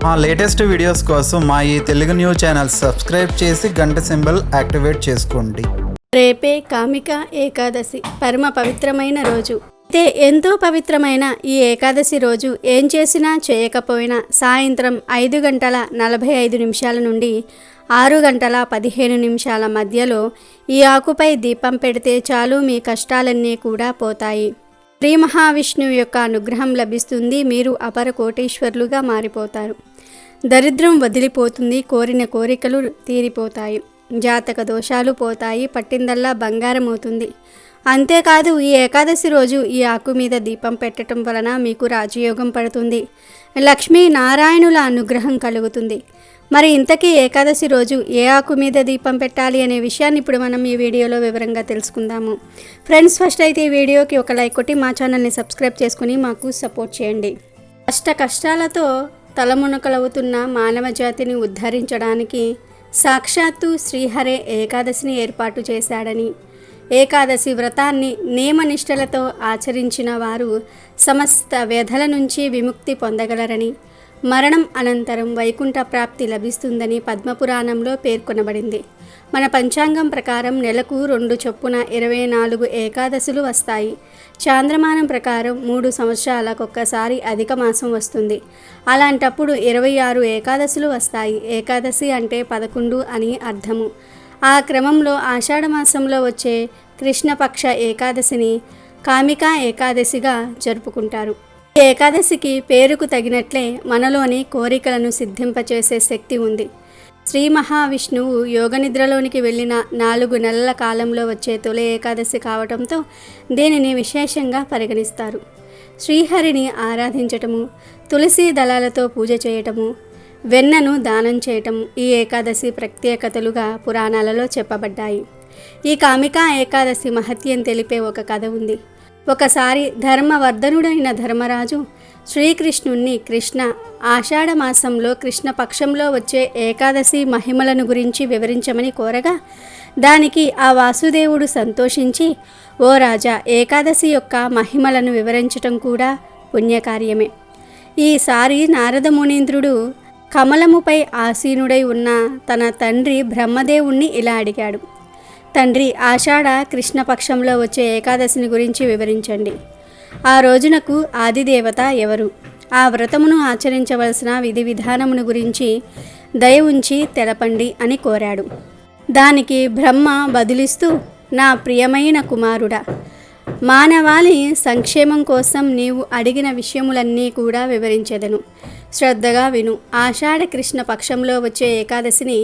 మా latest videos కోసం మా ఈ తెలుగు న్యూస్ ఛానల్ సబ్స్క్రైబ్ చేసి గంట సింబల్ యాక్టివేట్ చేసుకోండి. రేపే కామిక ఏకాదశి, పరమ పవిత్రమైన రోజు. అయితే ఎంతో పవిత్రమైన ఈ ఏకాదశి రోజు ఏం చేసినా చేయకపోయినా సాయంత్రం 5:45 నుండి 6:15 మధ్యలో ఈ ఆకుపై దీపం పెడితే చాలు, మీ కష్టాలన్నీ కూడా పోతాయి. శ్రీ మహావిష్ణువు యొక్క అనుగ్రహం లభిస్తుంది. మీరు అపర కోటీశ్వరులుగా మారిపోతారు. దరిద్రం వదిలిపోతుంది. కోరిన కోరికలు తీరిపోతాయి. జాతక దోషాలు పోతాయి. పట్టిందల్లా బంగారం అవుతుంది. అంతేకాదు, ఈ ఏకాదశి రోజు ఈ ఆకు మీద దీపం పెట్టడం వలన మీకు రాజయోగం పడుతుంది. లక్ష్మీ నారాయణుల అనుగ్రహం కలుగుతుంది. మరి ఇంతకీ ఏకాదశి రోజు ఏ ఆకు మీద దీపం పెట్టాలి అనే విషయాన్ని ఇప్పుడు మనం ఈ వీడియోలో వివరంగా తెలుసుకుందాము. ఫ్రెండ్స్, ఫస్ట్ అయితే ఈ వీడియోకి ఒక లైక్ కొట్టి మా ఛానల్ని సబ్స్క్రైబ్ చేసుకుని మాకు సపోర్ట్ చేయండి. కష్టాలతో తలమునకలవుతున్న మానవ జాతిని ఉద్ధరించడానికి సాక్షాత్తు శ్రీహరే ఏకాదశిని ఏర్పాటు చేశాడని, ఏకాదశి వ్రతాన్ని నియమనిష్టలతో ఆచరించిన వారు సమస్త వ్యధల నుంచి విముక్తి పొందగలరని, మరణం అనంతరం వైకుంఠ ప్రాప్తి లభిస్తుందని పద్మపురాణంలో పేర్కొనబడింది. మన పంచాంగం ప్రకారం నెలకు 2 చొప్పున 24 ఏకాదశులు వస్తాయి. చాంద్రమానం ప్రకారం 3 సంవత్సరాలకొక్కసారి అధిక మాసం వస్తుంది. అలాంటప్పుడు 26 ఏకాదశులు వస్తాయి. ఏకాదశి అంటే 11 అని అర్థము. ఆ క్రమంలో ఆషాఢమాసంలో వచ్చే కృష్ణపక్ష ఏకాదశిని కామికా ఏకాదశిగా జరుపుకుంటారు. ఈ ఏకాదశికి పేరుకు తగినట్లే మనలోని కోరికలను సిద్ధింపచేసే శక్తి ఉంది. శ్రీ మహావిష్ణువు యోగనిద్రలోనికి వెళ్ళిన 4 నెలల కాలంలో వచ్చే తొలి ఏకాదశి కావటంతో దీనిని విశేషంగా పరిగణిస్తారు. శ్రీహరిని ఆరాధించటము, తులసి దళాలతో పూజ చేయటము, వెన్నను దానం చేయటం ఈ ఏకాదశి ప్రత్యేకతలుగా పురాణాలలో చెప్పబడ్డాయి. ఈ కామికా ఏకాదశి మహత్యం తెలిపే ఒక కథ ఉంది. ఒకసారి ధర్మవర్ధనుడైన ధర్మరాజు శ్రీకృష్ణుణ్ణి కృష్ణ ఆషాఢ మాసంలో కృష్ణపక్షంలో వచ్చే ఏకాదశి మహిమలను గురించి వివరించమని కోరగా, దానికి ఆ వాసుదేవుడు సంతోషించి, ఓ రాజా, ఏకాదశి యొక్క మహిమలను వివరించటం కూడా పుణ్యకార్యమే. ఈసారి నారద మునీంద్రుడు కమలముపై ఆసీనుడై ఉన్న తన తండ్రి బ్రహ్మదేవుణ్ణి ఇలా అడిగాడు: తండ్రి, ఆషాఢ కృష్ణపక్షంలో వచ్చే ఏకాదశిని గురించి వివరించండి. ఆ రోజునకు ఆదిదేవత ఎవరు? ఆ వ్రతమును ఆచరించవలసిన విధి విధానమును గురించి దయ ఉంచి తెలపండి అని కోరాడు. దానికి బ్రహ్మ బదులిస్తూ, నా ప్రియమైన కుమారుడా, మానవాళి సంక్షేమం కోసం నీవు అడిగిన విషయములన్నీ కూడా వివరించెదను. శ్రద్ధగా విను. ఆషాఢ కృష్ణ పక్షంలో వచ్చే ఏకాదశిని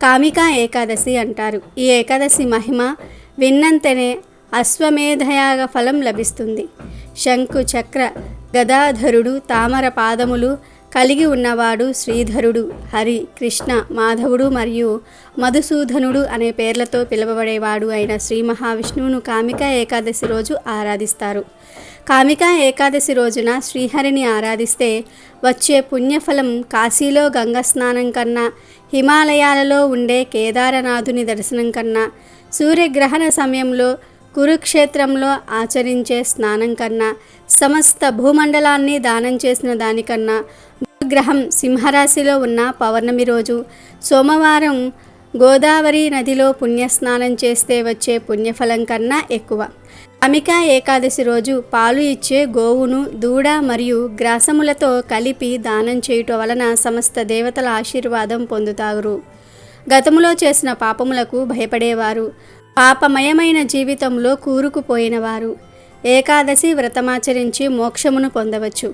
కామికా ఏకాదశి అంటారు. ఈ ఏకాదశి మహిమ విన్నంతనే అశ్వమేధయాగ ఫలం లభిస్తుంది. శంకు చక్ర గదాధరుడు తామర పాదములు కలిగి ఉన్నవాడు శ్రీధరుడు, హరి, కృష్ణ, మాధవుడు మరియు మధుసూదనుడు అనే పేర్లతో పిలువబడేవాడు అయిన శ్రీ మహావిష్ణువును కామికా ఏకాదశి రోజు ఆరాధిస్తారు. కామికా ఏకాదశి రోజున శ్రీహరిని ఆరాధిస్తే వచ్చే పుణ్యఫలం కాశీలో గంగా స్నానం కన్నా, హిమాలయాలలో ఉండే కేదారనాథుని దర్శనం కన్నా, సూర్యగ్రహణ సమయంలో కురుక్షేత్రంలో ఆచరించే స్నానం కన్నా, సమస్త భూమండలాన్ని దానం చేసిన దానికన్నా, గ్రహం సింహరాశిలో ఉన్న పౌర్ణమి రోజు సోమవారం గోదావరి నదిలో పుణ్యస్నానం చేస్తే వచ్చే పుణ్యఫలం కన్నా ఎక్కువ. కామికా ఏకాదశి రోజు పాలు ఇచ్చే గోవును దూడ మరియు గ్రాసములతో కలిపి దానం చేయుట వలన సమస్త దేవతల ఆశీర్వాదం పొందుతారు. గతములో చేసిన పాపములకు భయపడేవారు, పాపమయమైన జీవితంలో కూరుకుపోయినవారు ఏకాదశి వ్రతమాచరించి మోక్షమును పొందవచ్చు.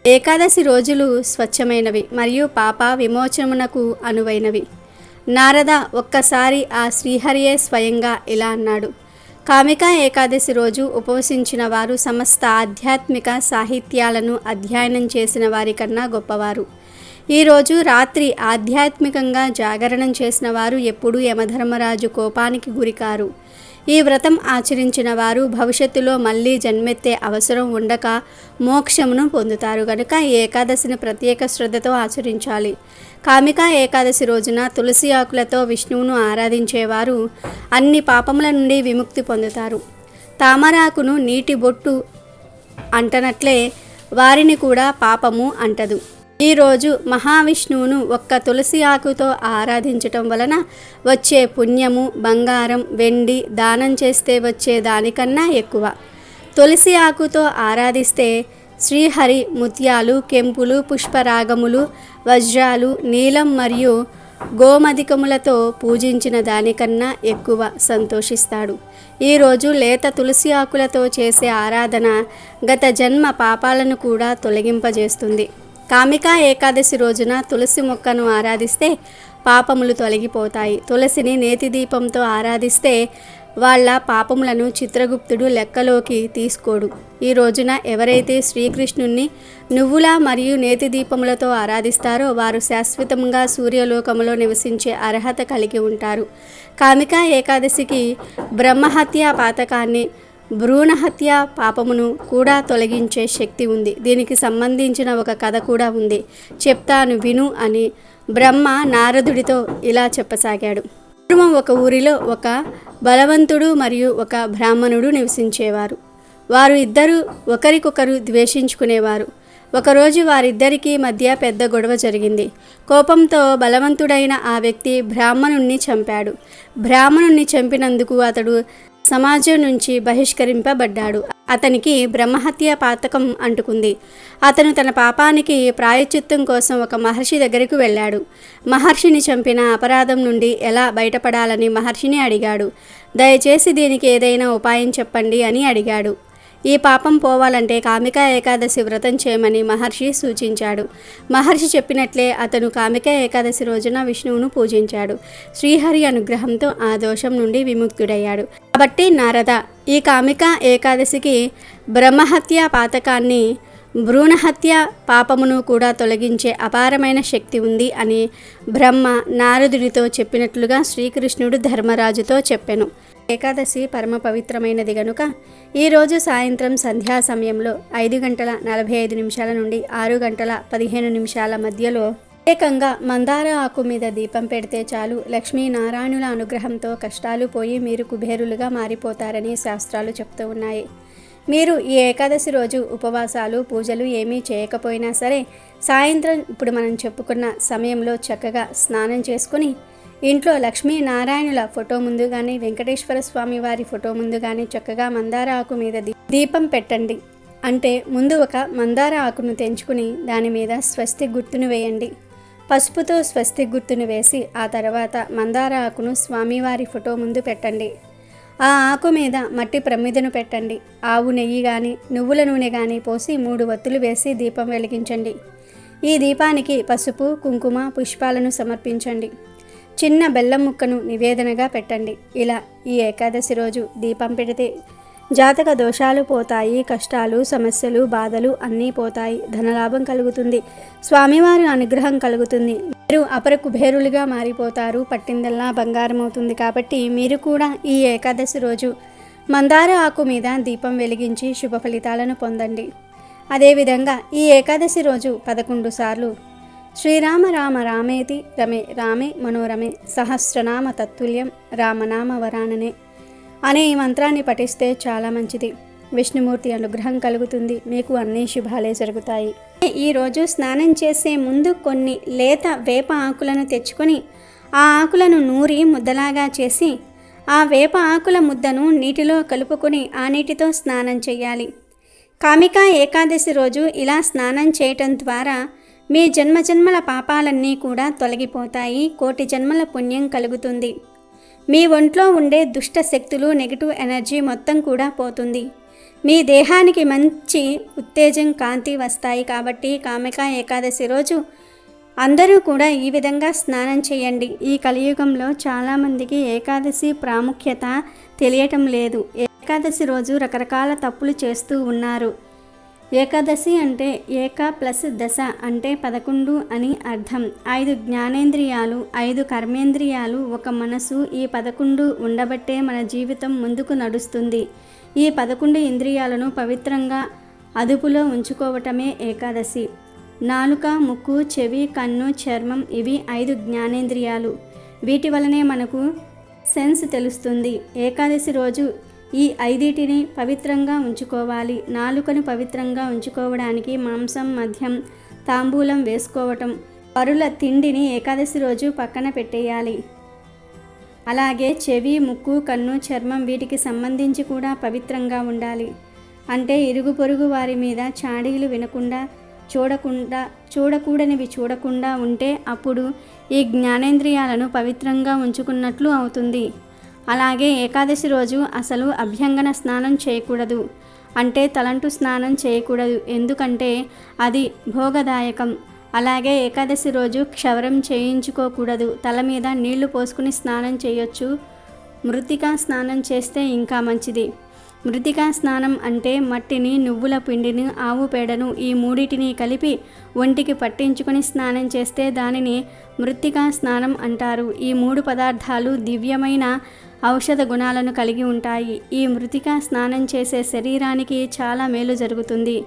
ఏకాదశి రోజులు స్వచ్ఛమైనవి మరియు పాప విమోచనమునకు అనువైనవి. నారద ఒక్కసారి ఆ శ్రీహరియే స్వయంగా ఇలా అన్నాడు: కామికా ఏకాదశి రోజు ఉపవసించిన వారు సమస్త ఆధ్యాత్మిక సాహిత్యాలను అధ్యయనం చేసిన వారికన్నా గొప్పవారు. ఈరోజు రాత్రి ఆధ్యాత్మికంగా జాగరణం చేసిన వారు ఎప్పుడూ యమధర్మరాజు కోపానికి గురికారు. ఈ వ్రతం ఆచరించిన వారు భవిష్యత్తులో మళ్ళీ జన్మెత్తే అవసరం ఉండక మోక్షమును పొందుతారు. కనుక ఈ ఏకాదశిని ప్రత్యేక శ్రద్ధతో ఆచరించాలి. కామికా ఏకాదశి రోజున తులసి ఆకులతో విష్ణువును ఆరాధించేవారు అన్ని పాపముల నుండి విముక్తి పొందుతారు. తామరాకును నీటి బొట్టు అంటనట్లే వారిని కూడా పాపము అంటదు. ఈరోజు మహావిష్ణువును ఒక్క తులసి ఆకుతో ఆరాధించటం వలన వచ్చే పుణ్యము బంగారం వెండి దానం చేస్తే వచ్చే దానికన్నా ఎక్కువ. తులసి ఆకుతో ఆరాధిస్తే శ్రీహరి ముత్యాలు కెంపులు పుష్పరాగములు వజ్రాలు నీలం మరియు గోమధికములతో పూజించిన దానికన్నా ఎక్కువ సంతోషిస్తాడు. ఈరోజు లేత తులసి ఆకులతో చేసే ఆరాధన గత జన్మ పాపాలను కూడా తొలగింపజేస్తుంది. కామికా ఏకాదశి రోజున తులసి మొక్కను ఆరాధిస్తే పాపములు తొలగిపోతాయి. తులసిని నేతి దీపంతో ఆరాధిస్తే వాళ్ళ పాపములను చిత్రగుప్తుడు లెక్కలోకి తీసుకోడు. ఈ రోజున ఎవరైతే శ్రీకృష్ణుణ్ణి నువ్వుల మరియు నేతి దీపములతో ఆరాధిస్తారో వారు శాశ్వతంగా సూర్యలోకములో నివసించే అర్హత కలిగి ఉంటారు. కామికా ఏకాదశికి బ్రహ్మహత్య పాతకాన్ని భ్రూణహత్య పాపమును కూడా తొలగించే శక్తి ఉంది. దీనికి సంబంధించిన ఒక కథ కూడా ఉంది, చెప్తాను విను అని బ్రహ్మ నారదుడితో ఇలా చెప్పసాగాడు. పూర్వం ఒక ఊరిలో ఒక బలవంతుడు మరియు ఒక బ్రాహ్మణుడు నివసించేవారు. వారు ఇద్దరు ఒకరికొకరు ద్వేషించుకునేవారు. ఒకరోజు వారిద్దరికీ మధ్య పెద్ద గొడవ జరిగింది. కోపంతో బలవంతుడైన ఆ వ్యక్తి బ్రాహ్మణుణ్ణి చంపాడు. బ్రాహ్మణుణ్ణి చంపినందుకు అతడు సమాజం నుంచి బహిష్కరింపబడ్డాడు. అతనికి బ్రహ్మహత్య పాతకం అంటుకుంది. అతను తన పాపానికి ప్రాయశ్చిత్తం కోసం ఒక మహర్షి దగ్గరకు వెళ్ళాడు. మహర్షిని చంపిన అపరాధం నుండి ఎలా బయటపడాలని మహర్షిని అడిగాడు. దయచేసి దీనికి ఏదైనా ఉపాయం చెప్పండి అని అడిగాడు. ఈ పాపం పోవాలంటే కామికా ఏకాదశి వ్రతం చేయమని మహర్షి సూచించాడు. మహర్షి చెప్పినట్లే అతను కామికా ఏకాదశి రోజున విష్ణువును పూజించాడు. శ్రీహరి అనుగ్రహంతో ఆ దోషం నుండి విముక్తుడయ్యాడు. కాబట్టి నారద, ఈ కామికా ఏకాదశికి బ్రహ్మహత్య పాతకాన్ని భ్రూణహత్య పాపమును కూడా తొలగించే అపారమైన శక్తి ఉంది అని బ్రహ్మ నారదునితో చెప్పినట్లుగా శ్రీకృష్ణుడు ధర్మరాజుతో చెప్పెను. ఏకాదశి పరమ పవిత్రమైనది గనుక ఈరోజు సాయంత్రం సంధ్యా సమయంలో 5:45 నుండి 6:15 మధ్యలో ఏకంగా మందార ఆకు మీద దీపం పెడితే చాలు లక్ష్మీనారాయణుల అనుగ్రహంతో కష్టాలు పోయి మీరు కుబేరులుగా మారిపోతారని శాస్త్రాలు చెప్తూ ఉన్నాయి. మీరు ఈ ఏకాదశి రోజు ఉపవాసాలు పూజలు ఏమీ చేయకపోయినా సరే సాయంత్రం ఇప్పుడు మనం చెప్పుకున్న సమయంలో చక్కగా స్నానం చేసుకుని ఇంట్లో లక్ష్మీనారాయణుల ఫోటో ముందు కానీ వెంకటేశ్వర స్వామి వారి ఫోటో ముందు కానీ చక్కగా మందార ఆకు మీద దీపం పెట్టండి. అంటే ముందు ఒక మందార ఆకును తెంచుకుని దాని మీద స్వస్తిక్ గుర్తును వేయండి. పసుపుతో స్వస్తిక్ గుర్తును వేసి ఆ తర్వాత మందార ఆకును స్వామివారి ఫోటో ముందు పెట్టండి. ఆ ఆకు మీద మట్టి ప్రమిదను పెట్టండి. ఆవు నెయ్యి కానీ నువ్వుల నూనె కానీ పోసి 3 వత్తులు వేసి దీపం వెలిగించండి. ఈ దీపానికి పసుపు కుంకుమ పుష్పాలను సమర్పించండి. చిన్న బెల్లం ముక్కను నివేదనగా పెట్టండి. ఇలా ఈ ఏకాదశి రోజు దీపం పెడితే జాతక దోషాలు పోతాయి, కష్టాలు సమస్యలు బాధలు అన్నీ పోతాయి, ధనలాభం కలుగుతుంది, స్వామివారి అనుగ్రహం కలుగుతుంది, మీరు అపర కుబేరులుగా మారిపోతారు, పట్టిందల్లా బంగారం అవుతుంది. కాబట్టి మీరు కూడా ఈ ఏకాదశి రోజు మందార ఆకు మీద దీపం వెలిగించి శుభ ఫలితాలను పొందండి. అదేవిధంగా ఈ ఏకాదశి రోజు 11 సార్లు శ్రీరామ రామ రామేతి రమే రామే మనోరమే సహస్రనామ తత్తుల్యం రామనామ వరాననే అనే ఈ మంత్రాన్ని పఠిస్తే చాలా మంచిది. విష్ణుమూర్తి అనుగ్రహం కలుగుతుంది, మీకు అన్ని శుభాలే జరుగుతాయి. ఈరోజు స్నానం చేసే ముందు కొన్ని లేత వేప ఆకులను తెచ్చుకొని ఆ ఆకులను నూరి ముద్దలాగా చేసి ఆ వేప ఆకుల ముద్దను నీటిలో కలుపుకొని ఆ నీటితో స్నానం చేయాలి. కామికా ఏకాదశి రోజు ఇలా స్నానం చేయటం ద్వారా మీ జన్మజన్మల పాపాలన్నీ కూడా తొలగిపోతాయి, కోటి జన్మల పుణ్యం కలుగుతుంది. మీ ఒంట్లో ఉండే దుష్ట శక్తులు నెగిటివ్ ఎనర్జీ మొత్తం కూడా పోతుంది. మీ దేహానికి మంచి ఉత్తేజం కాంతి వస్తాయి. కాబట్టి కామికా ఏకాదశి రోజు అందరూ కూడా ఈ విధంగా స్నానం చేయండి. ఈ కలియుగంలో చాలామందికి ఏకాదశి ప్రాముఖ్యత తెలియటం లేదు. ఏకాదశి రోజు రకరకాల తప్పులు చేస్తూ ఉన్నారు. ఏకాదశి అంటే ఏక ప్లస్ దశ అంటే 11 అని అర్థం. 5 జ్ఞానేంద్రియాలు 5 కర్మేంద్రియాలు ఒక మనసు, ఈ 11 ఉండబట్టే మన జీవితం ముందుకు నడుస్తుంది. ఈ 11 ఇంద్రియాలను పవిత్రంగా అదుపులో ఉంచుకోవటమే ఏకాదశి. నాలుక ముక్కు చెవి కన్ను చర్మం ఇవి 5 జ్ఞానేంద్రియాలు. వీటి వలనే మనకు సెన్స్ తెలుస్తుంది. ఏకాదశి రోజు ఈ 5టిని పవిత్రంగా ఉంచుకోవాలి. నాలుకను పవిత్రంగా ఉంచుకోవడానికి మాంసం మద్యం తాంబూలం వేసుకోవటం, పరుల తిండిని ఏకాదశి రోజు పక్కన పెట్టేయాలి. అలాగే చెవి, ముక్కు, కన్ను, చర్మం వీటికి సంబంధించి కూడా పవిత్రంగా ఉండాలి. అంటే ఇరుగు పొరుగు వారి మీద చాడీలు వినకుండా, చూడకూడనివి చూడకుండా ఉంటే అప్పుడు ఈ జ్ఞానేంద్రియాలను పవిత్రంగా ఉంచుకున్నట్లు అవుతుంది. అలాగే ఏకాదశి రోజు అసలు అభ్యంగన స్నానం చేయకూడదు. అంటే తలంటు స్నానం చేయకూడదు, ఎందుకంటే అది భోగదాయకం. అలాగే ఏకాదశి రోజు క్షవరం చేయించుకోకూడదు. తల మీద నీళ్లు పోసుకుని స్నానం చేయొచ్చు. మృత్తికా స్నానం చేస్తే ఇంకా మంచిది. మృత్తికా స్నానం అంటే మట్టిని, నువ్వుల పిండిని, ఆవు పేడను ఈ మూడిటిని కలిపి ఒంటికి పట్టించుకొని స్నానం చేస్తే దానిని మృత్తికా స్నానం అంటారు. ఈ 3 పదార్థాలు దివ్యమైన ఔషధ గుణాలను కలిగి ఉంటాయి. ఈ మృత్తికా స్నానం చేసే శరీరానికి చాలా మేలు జరుగుతుంది.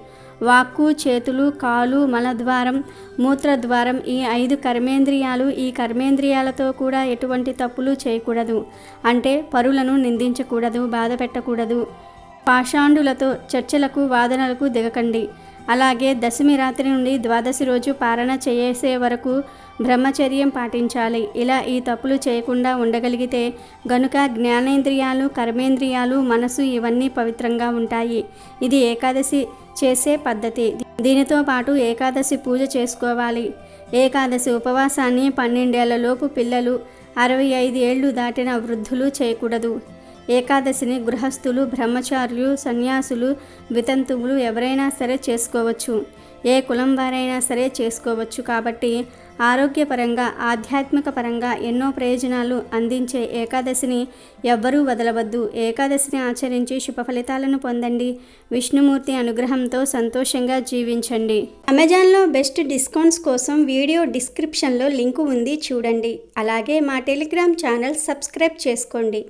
వాక్కు, చేతులు, కాలు, మలద్వారం, మూత్రద్వారం ఈ 5 కర్మేంద్రియాలు, ఈ కర్మేంద్రియాలతో కూడా ఎటువంటి తప్పులు చేయకూడదు. అంటే పరులను నిందించకూడదు, బాధ పెట్టకూడదు. పాషాండులతో చర్చలకు, వాదనలకు దిగకండి. అలాగే దశమి రాత్రి నుండి ద్వాదశి రోజు పారణ చేసే వరకు బ్రహ్మచర్యం పాటించాలి. ఇలా ఈ తప్పులు చేయకుండా ఉండగలిగితే గనుక జ్ఞానేంద్రియాలు, కర్మేంద్రియాలు, మనసు ఇవన్నీ పవిత్రంగా ఉంటాయి. ఇది ఏకాదశి చేసే పద్ధతి. దీనితో పాటు ఏకాదశి పూజ చేసుకోవాలి. ఏకాదశి ఉపవాసాన్ని 12 ఏళ్లలోపు పిల్లలు, 65 ఏళ్లు దాటిన వృద్ధులు చేయకూడదు. ఏకాదశిని గృహస్థులు, బ్రహ్మచారులు, సన్యాసులు, వితంతువులు ఎవరైనా సరే చేసుకోవచ్చు. ఏ కులం వారైనా సరే చేసుకోవచ్చు. కాబట్టి ఆరోగ్యపరంగా, ఆధ్యాత్మిక పరంగా ఎన్నో ప్రయోజనాలు అందించే ఏకాదశిని ఎవ్వరూ వదలవద్దు. ఏకాదశిని ఆచరించి శుభ ఫలితాలను పొందండి. విష్ణుమూర్తి అనుగ్రహంతో సంతోషంగా జీవించండి. అమెజాన్లో బెస్ట్ డిస్కౌంట్స్ కోసం వీడియో డిస్క్రిప్షన్లో లింకు ఉంది, చూడండి. అలాగే మా టెలిగ్రామ్ ఛానల్ సబ్స్క్రైబ్ చేసుకోండి.